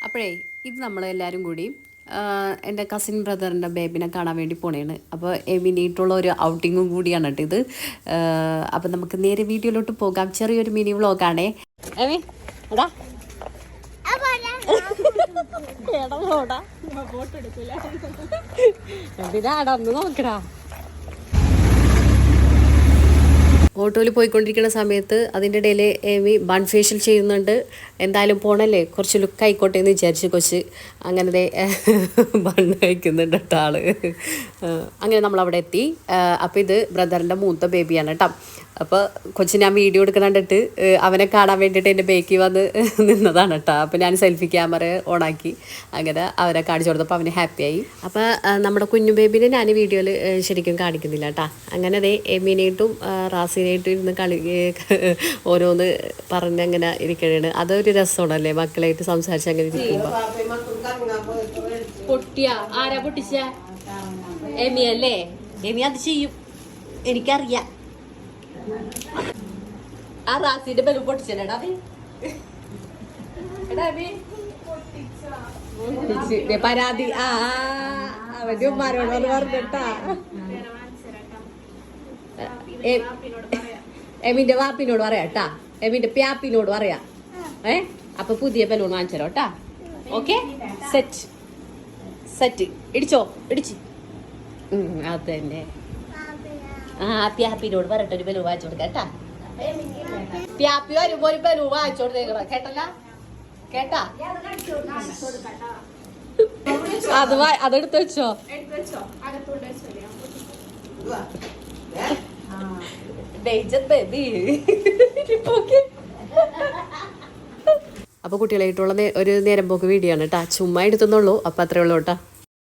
അപ്പോഴേ ഇത് നമ്മളെല്ലാവരും കൂടി എൻ്റെ കസിൻ ബ്രദറിൻ്റെ ബേബിനെ കാണാൻ വേണ്ടി പോണേണ്. അപ്പോൾ മിനിയിട്ടുള്ള ഒരു ഔട്ടിങ്ങും കൂടിയാണ് കേട്ടോ ഇത്. അപ്പോൾ നമുക്ക് നേരെ വീഡിയോയിലോട്ട് പോകാം. ചെറിയൊരു മിനി വ്ളോഗാണേ. എന്തിനാടാ ഒന്ന് നോക്കടാ. ഓട്ടോയിൽ പോയിക്കൊണ്ടിരിക്കുന്ന സമയത്ത് അതിൻ്റെ ഇടയിൽ ഏമി ബൺ ഫേഷ്യൽ ചെയ്യുന്നുണ്ട്. എന്തായാലും പോണല്ലേ, കുറച്ച് ലുക്ക് ആയിക്കോട്ടെ എന്ന് വിചാരിച്ച് കൊച്ച് അങ്ങനെ ബണ്ണ് കഴിക്കുന്നുണ്ട് കേട്ടോ ആള്. അങ്ങനെ നമ്മളവിടെ എത്തി. അപ്പോൾ ഇത് ബ്രദറിൻ്റെ മൂത്ത ബേബിയാണ് കേട്ടോ. അപ്പോൾ കൊച്ച് ഞാൻ വീഡിയോ എടുക്കുന്ന കണ്ടിട്ട് അവനെ കാണാൻ വേണ്ടിയിട്ട് എൻ്റെ ബേക്കിൽ വന്ന് നിന്നതാണ് കേട്ടോ. അപ്പോൾ ഞാൻ സെൽഫി ക്യാമറ ഓണാക്കി അങ്ങനെ അവരെ കാണിച്ചു കൊടുത്തപ്പോൾ അവന് ഹാപ്പിയായി. അപ്പോൾ നമ്മുടെ കുഞ്ഞു ബേബിനെ ഞാൻ വീഡിയോയിൽ ശരിക്കും കാണിക്കുന്നില്ല കേട്ടോ. അങ്ങനെ അതേ എമീനായിട്ടും റാസിനായിട്ടും ഇരുന്ന് ഓരോന്ന് പറഞ്ഞങ്ങനെ ഇരിക്കണേണ്. അതൊരു രസമാണല്ലേ മക്കളായിട്ട് സംസാരിച്ച് അങ്ങനെ ഇരിക്കുമ്പോൾ. പൊട്ടിയാ ആരാ പൊട്ടിച്ച? എമി അല്ലേ? എമി അത് ചെയ്യും, എനിക്കറിയാം. ആ റാസിന്റെ ബലൂൺ പൊട്ടിച്ചല്ലേടാ പരാതി. അവന്റെ ഉമ്മാരോട് വന്ന് പറഞ്ഞിട്ടാ എമിന്റെ വാപ്പിനോട് പറയാട്ടാ, എമിന്റെ പ്യാപ്പിനോട് പറയാ. അപ്പൊ പുതിയ ബലൂൺ വാങ്ങിച്ചോ കേട്ടാ. Okay, set set. ഇടിച്ചോ, ഇടിച്ച്. അതന്നെ. പ്യാപ്പിനോട് പറയട്ടെ ഒരു ബലൂൺ വാങ്ങിച്ചു കൊടുക്ക കേട്ടാ. പ്യാപ്പി വരുമ്പോ ഒരു ബലൂൺ വാങ്ങിച്ചു കൊടുത്തേക്കണം കേട്ടല്ല, കേട്ടാ. അതെടുത്ത് വെച്ചോ. അപ്പൊ കുട്ടികളായിട്ടുള്ള ഒരു നേരം പോക്ക് വീഡിയോ ആണ് കേട്ടാ. ചുമ്മാ എടുത്തുന്നുള്ളൂ. അപ്പൊ അത്രേ ഉള്ളൂ കേട്ടാ.